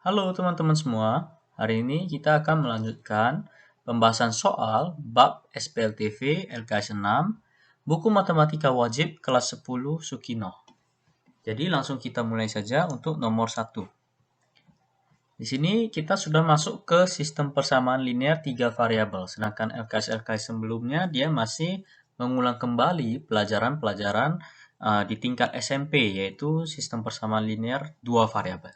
Halo teman-teman semua, hari ini kita akan melanjutkan pembahasan soal bab SPLTV LKS 6, buku matematika wajib kelas 10 Sukino. Jadi langsung kita mulai saja untuk nomor 1. Di sini kita sudah masuk ke sistem persamaan linear 3 variabel, sedangkan LKS-LKS sebelumnya dia masih mengulang kembali pelajaran-pelajaran di tingkat SMP, yaitu sistem persamaan linear 2 variabel.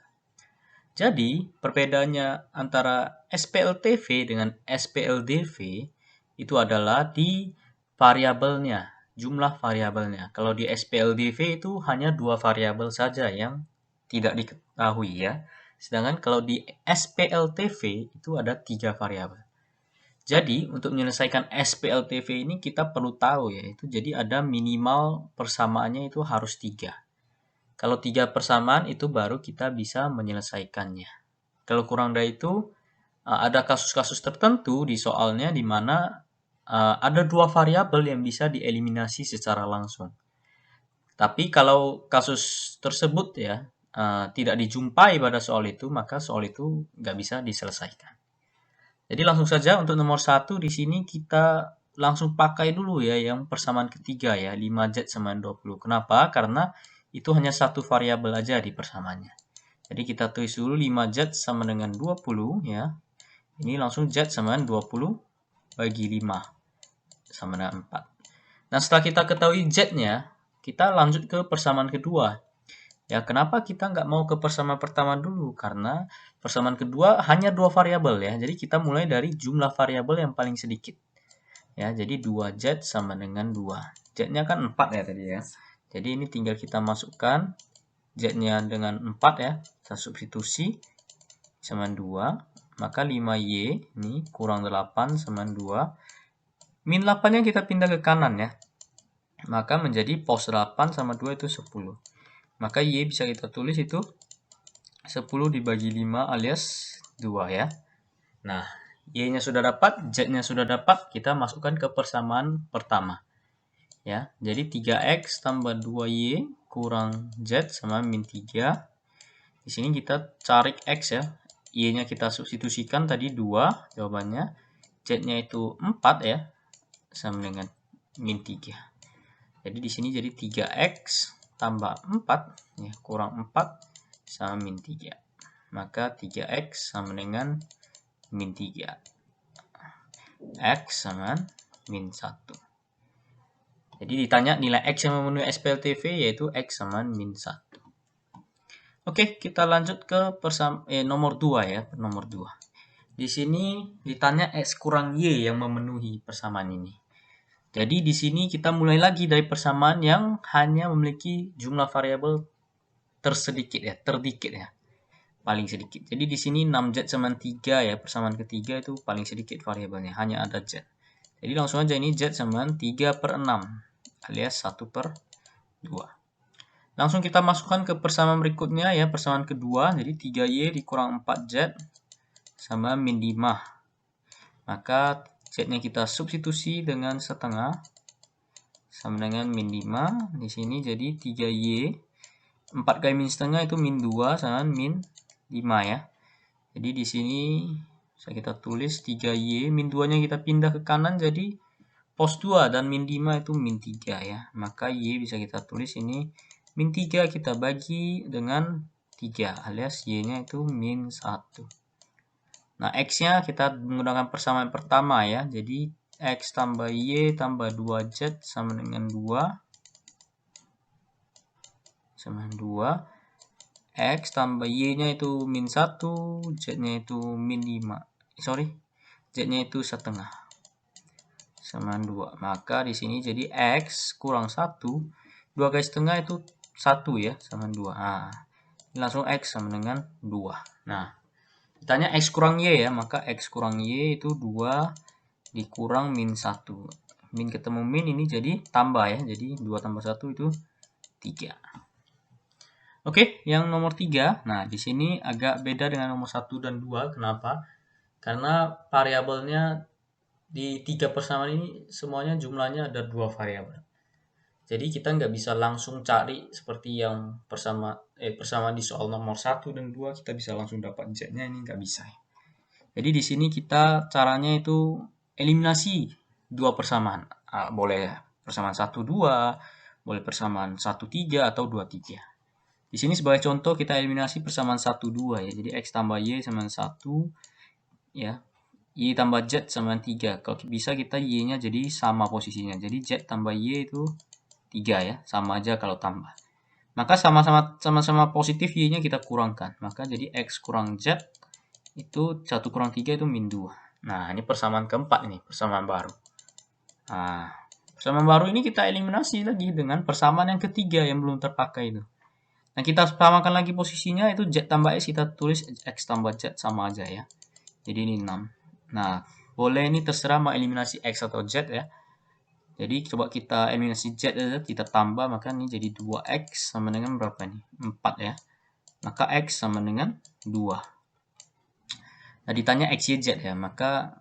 Jadi, perbedaannya antara SPLTV dengan SPLDV itu adalah di variabelnya, jumlah variabelnya. Kalau di SPLDV itu hanya 2 variabel saja yang tidak diketahui ya. Sedangkan kalau di SPLTV itu ada 3 variabel. Jadi, untuk menyelesaikan SPLTV ini kita perlu tahu ya, itu jadi ada minimal persamaannya itu harus 3. Kalau 3 persamaan itu baru kita bisa menyelesaikannya. Kalau kurang dari itu, ada kasus-kasus tertentu di soalnya di mana ada 2 variabel yang bisa dieliminasi secara langsung. Tapi kalau kasus tersebut ya tidak dijumpai pada soal itu, maka soal itu nggak bisa diselesaikan. Jadi langsung saja untuk nomor 1 di sini kita langsung pakai dulu ya yang persamaan ketiga ya, 5Z sama 20. Kenapa? Karena itu hanya satu variabel aja di persamaannya. Jadi kita tulis dulu 5Z sama dengan 20 ya. Ini langsung Z sama dengan 20 bagi 5 sama dengan 4. Nah, setelah kita ketahui Z-nya, kita lanjut ke persamaan kedua. Ya, kenapa kita nggak mau ke persamaan pertama dulu? Karena persamaan kedua hanya 2 variabel ya. Jadi kita mulai dari jumlah variabel yang paling sedikit. Ya, jadi 2Z sama dengan 2. Z-nya kan 4 ya tadi ya. Jadi ini tinggal kita masukkan Z-nya dengan 4 ya. Kita substitusi sama 2. Maka 5Y ini kurang 8 sama 2. Min 8-nya kita pindah ke kanan ya. Maka menjadi pos 8 sama 2 itu 10. Maka Y bisa kita tulis itu 10 dibagi 5 alias 2 ya. Nah, Y-nya sudah dapat, Z-nya sudah dapat, kita masukkan ke persamaan pertama. Ya, jadi 3X tambah 2Y kurang Z sama min 3. Di sini kita cari X ya. Y-nya kita substitusikan tadi 2 jawabannya. Z-nya itu 4 ya. Sama dengan min 3. Jadi di sini jadi 3X tambah 4 ya, kurang 4 sama min 3. Maka 3X sama dengan min 3. X sama min 1. Jadi ditanya nilai X yang memenuhi SPLTV yaitu X sama min 1. Oke, kita lanjut ke nomor 2 ya, nomor 2. Di sini ditanya X kurang Y yang memenuhi persamaan ini. Jadi di sini kita mulai lagi dari persamaan yang hanya memiliki jumlah variabel terdikit ya. Paling sedikit. Jadi di sini 6Z sama 3 ya, persamaan ketiga itu paling sedikit variabelnya, hanya ada Z. Jadi langsung aja ini Z sama 3/6 alias 1/2. Langsung kita masukkan ke persamaan berikutnya ya, persamaan kedua. Jadi 3Y dikurang 4Z sama min 5. Maka Z-nya kita substitusi dengan setengah sama dengan min 5. Di sini jadi 3Y 4 kali min setengah itu min 2 sama min 5 ya. Jadi di sini bisa kita tulis 3Y, min 2-nya kita pindah ke kanan jadi pos 2 dan min 5 itu min 3 ya. Maka Y bisa kita tulis ini min 3 kita bagi dengan 3 alias Y-nya itu min 1. Nah, X-nya kita menggunakan persamaan pertama ya. Jadi X tambah Y tambah 2Z sama dengan 2. Sama 2. X tambah Y-nya itu min 1. Z-nya itu min 5. Z-nya itu setengah. Sama 2. Maka di sini jadi X kurang 1. 2 kali setengah itu 1 ya. Sama 2. Nah, langsung X sama dengan 2. Nah, ditanya X kurang Y ya. Maka X kurang Y itu 2 dikurang min 1. Min ketemu min ini jadi tambah ya. Jadi 2 tambah 1 itu 3. Oke, yang nomor 3. Nah, di sini agak beda dengan nomor 1 dan 2. Kenapa? Karena variabelnya di 3 persamaan ini semuanya jumlahnya ada 2 variabel. Jadi kita nggak bisa langsung cari seperti yang persamaan di soal nomor 1 dan 2 kita bisa langsung dapat Z-nya, ini nggak bisa. Jadi di sini kita caranya itu eliminasi dua persamaan. Boleh persamaan 1 2, boleh persamaan 1 3 atau 2 3. Di sini sebagai contoh kita eliminasi persamaan 1 2 ya. Jadi X tambah Y sama 1 ya. Y tambah Z sama 3. Kalau bisa kita Y-nya jadi sama posisinya. Jadi Z tambah Y itu 3 ya. Sama aja kalau tambah. Maka sama-sama positif Y-nya kita kurangkan. Maka jadi X kurang Z itu 1 kurang 3 itu min 2. Nah, ini persamaan keempat ini, persamaan baru. Nah, persamaan baru ini kita eliminasi lagi dengan persamaan yang ketiga yang belum terpakai itu. Nah, kita samakan lagi posisinya, itu Z tambah X kita tulis X tambah Z sama aja ya. Jadi ini 6. Nah, boleh ini terserah mau eliminasi X atau Z ya. Jadi coba kita eliminasi Z aja, kita tambah, maka ini jadi 2X sama dengan berapa nih? 4 ya. Maka X sama dengan 2. Nah, ditanya X, Y, Z ya, maka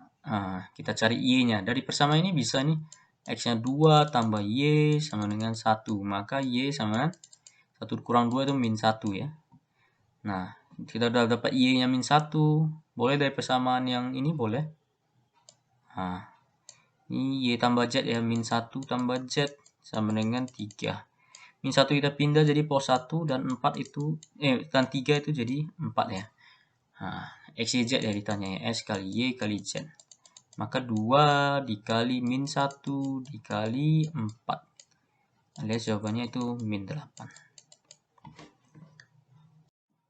kita cari Y-nya. Dari persamaan ini bisa nih, X-nya 2 tambah Y sama dengan 1. Maka Y sama 1 kurang 2 itu min 1 ya. Nah, kita udah dapat Y-nya min 1. Boleh dari persamaan yang ini boleh. Nah, ini Y tambah Z ya, min 1 tambah Z sama dengan 3. Min 1 kita pindah jadi pos 1 dan 4 itu, dan 3 itu jadi 4 ya. Nah, X, Y, Z ya ditanya ya, S kali Y kali Z. Maka 2 dikali min 1 dikali 4. Alias jawabannya itu min 8.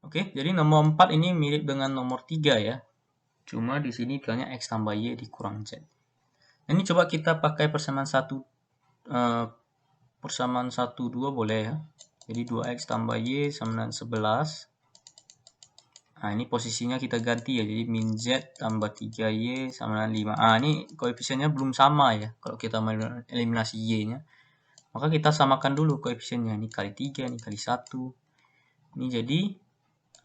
Oke, jadi nomor 4 ini mirip dengan nomor 3 ya. Cuma di sini ditanya X tambah Y dikurang Z. Ini coba kita pakai persamaan 1 2 boleh ya. Jadi 2X tambah Y sama dengan 11. Nah, ini posisinya kita ganti ya. Jadi min Z tambah 3Y sama dengan 5. Ini koefisiennya belum sama ya. Kalau kita eliminasi Y-nya. Maka kita samakan dulu koefisiennya. Ini kali 3, ini kali 1. Ini jadi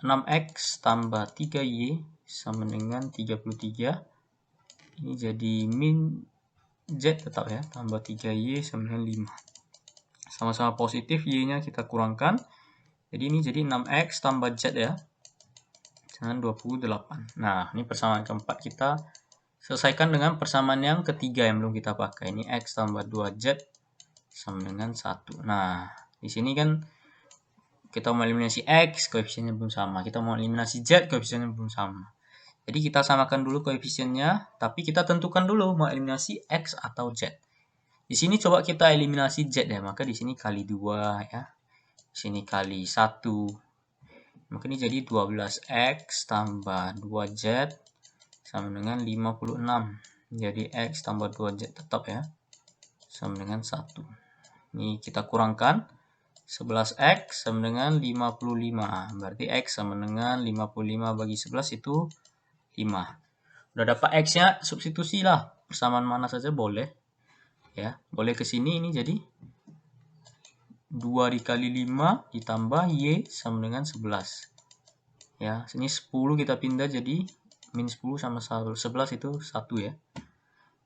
6X tambah 3Y sama dengan 33. Ini jadi min Z tetap ya. Tambah 3Y sama dengan 5. Sama-sama positif, Y-nya kita kurangkan. Jadi ini jadi 6X tambah Z ya. Dengan 28. Nah, ini persamaan keempat kita selesaikan dengan persamaan yang ketiga yang belum kita pakai. Ini X tambah 2Z sama dengan 1. Nah, di sini kan kita mau eliminasi X, koefisiennya belum sama. Kita mau eliminasi Z, koefisiennya belum sama. Jadi kita samakan dulu koefisiennya, tapi kita tentukan dulu mau eliminasi X atau Z. Di sini coba kita eliminasi Z ya, maka di sini kali 2 ya. Di sini kali 1. Maka ini jadi 12X tambah 2Z sama dengan 56. Jadi X tambah 2Z tetap ya. Sama dengan 1. Ini kita kurangkan. 11X sama dengan 55. Berarti X sama dengan 55 bagi 11 itu 5. Udah dapat X-nya, substitusi lah. Persamaan mana saja boleh. Ya, boleh ke sini, ini jadi 2 dikali 5 ditambah Y sama dengan 11. Ya, sini 10 kita pindah jadi min 10 sama 11 itu 1 ya.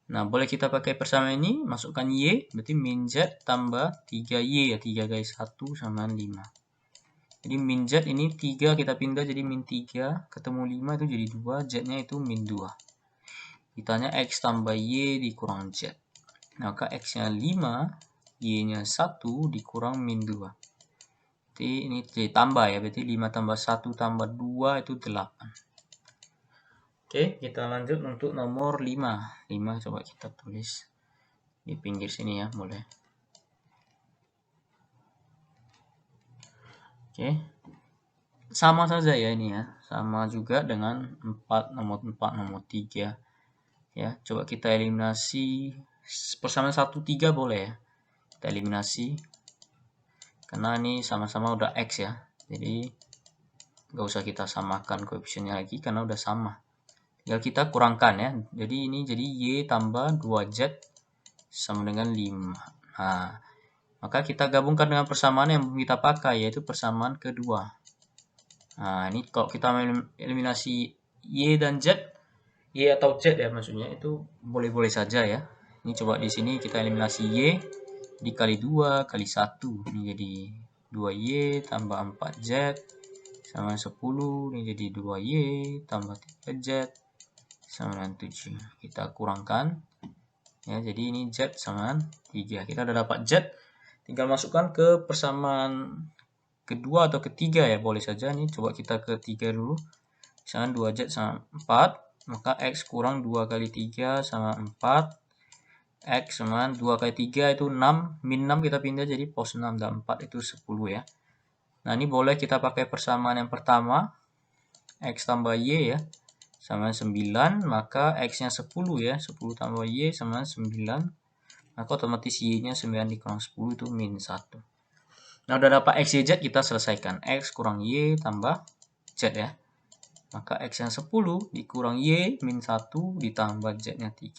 Nah, boleh kita pakai persamaan ini, masukkan Y, berarti min Z tambah 3Y ya, 3 kali 1 sama 5. Jadi min Z ini 3 kita pindah jadi min 3, ketemu 5 itu jadi 2, Z-nya itu min 2. Ditanya X tambah Y dikurang Z. Maka X-nya 5, Y-nya 1 dikurang min 2. Berarti ini ditambah ya, berarti 5 tambah 1 tambah 2 itu 8. Oke, kita lanjut untuk nomor 5. 5 coba kita tulis di pinggir sini ya, boleh. Oke. Sama saja ya ini ya. Sama juga dengan 4, nomor 4, nomor 3. Ya, coba kita eliminasi persamaan 1 3 boleh ya. Kita eliminasi. Karena ini sama-sama udah X ya. Jadi nggak usah kita samakan koefisiennya lagi karena udah sama. Tinggal kita kurangkan ya. Jadi ini jadi Y tambah 2Z sama dengan 5. Nah, maka kita gabungkan dengan persamaan yang kita pakai, yaitu persamaan kedua. Nah, ini kalau kita eliminasi Y dan Z, Y atau Z ya maksudnya, itu boleh-boleh saja ya. Ini coba di sini kita eliminasi Y. Jadi kali 2 kali 1. Ini jadi 2Y tambah 4Z sama 10. Ini jadi 2Y tambah 3Z sama dengan 7. Kita kurangkan. Ya, jadi ini Z sama 3. Kita udah dapat Z. Tinggal masukkan ke persamaan kedua atau ketiga ya, boleh saja. Nih coba kita ketiga dulu. Misalkan 2Z sama 4, maka X kurang 2 kali 3 sama 4. X sama 2 kali 3 itu 6. Min 6 kita pindah jadi pos 6 dan 4 itu 10 ya. Nah, ini boleh kita pakai persamaan yang pertama. X tambah Y ya. Sama 9, maka X-nya 10 ya. 10 tambah Y sama 9. Maka otomatis Y-nya 9 dikurang 10 itu min 1. Nah, udah dapat X, Y, Z, kita selesaikan. X kurang Y tambah Z ya. Maka X yang 10 dikurang Y min 1 ditambah Z-nya 3.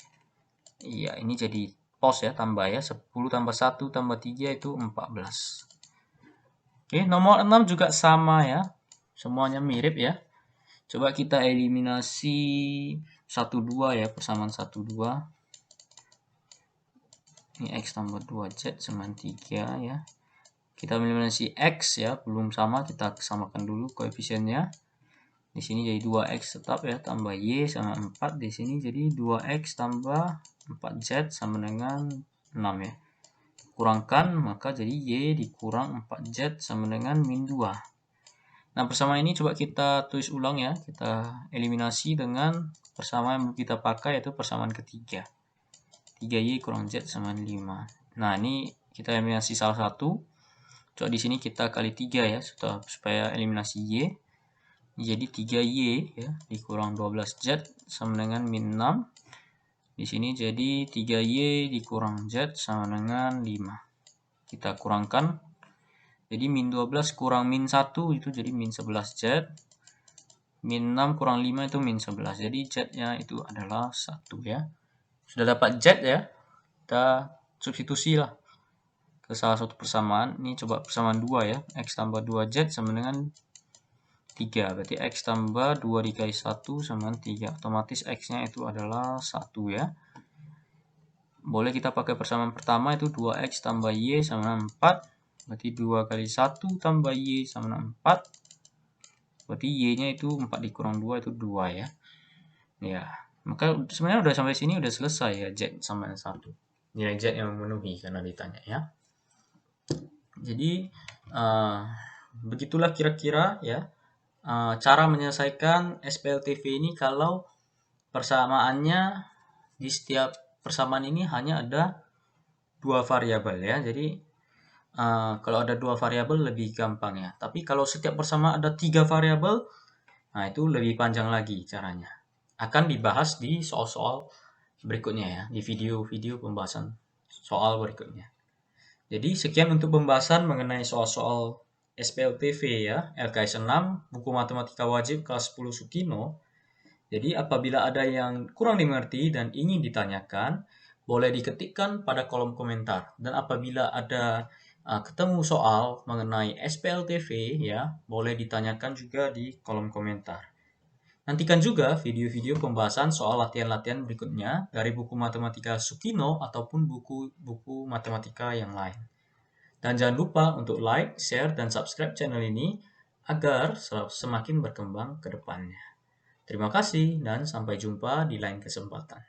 Iya, ini jadi pos ya, tambah ya. 10 tambah 1 tambah 3 itu 14. Oke, nomor 6 juga sama ya. Semuanya mirip ya. Coba kita eliminasi 1, 2 ya, persamaan 1, 2. Ini X tambah 2Z sama 3 ya. Kita eliminasi X ya, belum sama, kita samakan dulu koefisiennya. Di sini jadi 2X tetap ya, tambah Y sama 4. Di sini jadi 2X tambah 4Z sama dengan 6 ya. Kurangkan, maka jadi Y dikurang 4Z sama dengan min 2. Nah, persamaan ini coba kita tulis ulang ya. Kita eliminasi dengan persamaan yang kita pakai, yaitu persamaan ketiga. 3Y kurang Z sama 5. Nah, ini kita eliminasi salah satu. Coba di sini kita kali 3 ya, supaya eliminasi Y. Jadi 3Y ya, dikurang 12Z sama dengan min 6. Di sini jadi 3Y dikurang Z sama dengan 5. Kita kurangkan. Jadi min 12 kurang min 1 itu jadi min 11Z. Min 6 kurang 5 itu min 11. Jadi Z-nya itu adalah 1 ya. Sudah dapat Z ya. Kita substitusi lah ke salah satu persamaan. Ini coba persamaan 2 ya. X tambah 2Z sama dengan 3. Berarti X tambah 2 dikali 1 sama dengan 3. Otomatis X-nya itu adalah 1 ya. Boleh kita pakai persamaan pertama, itu 2X tambah Y sama dengan 4. Berarti 2 kali 1 tambah Y sama dengan 4. Berarti Y-nya itu 4 dikurang 2 itu 2 ya. Ya, maka sebenarnya udah sampai sini udah selesai ya, Z sama dengan 1. Nilai Z yang memenuhi karena ditanya ya. Jadi begitulah kira-kira ya cara menyelesaikan SPLTV ini kalau persamaannya di setiap persamaan ini hanya ada 2 variabel ya. Jadi kalau ada 2 variabel lebih gampang ya. Tapi kalau setiap persamaan ada 3 variabel, nah itu lebih panjang lagi caranya. Akan dibahas di soal-soal berikutnya ya, di video-video pembahasan soal berikutnya. Jadi sekian untuk pembahasan mengenai soal-soal SPLTV ya, LKS 6, buku matematika wajib kelas 10 Sukino. Jadi apabila ada yang kurang dimengerti dan ingin ditanyakan, boleh diketikkan pada kolom komentar. Dan apabila ada ketemu soal mengenai SPLTV ya, boleh ditanyakan juga di kolom komentar. Nantikan juga video-video pembahasan soal latihan-latihan berikutnya dari buku matematika Sukino ataupun buku-buku matematika yang lain. Dan jangan lupa untuk like, share, dan subscribe channel ini agar semakin berkembang ke depannya. Terima kasih dan sampai jumpa di lain kesempatan.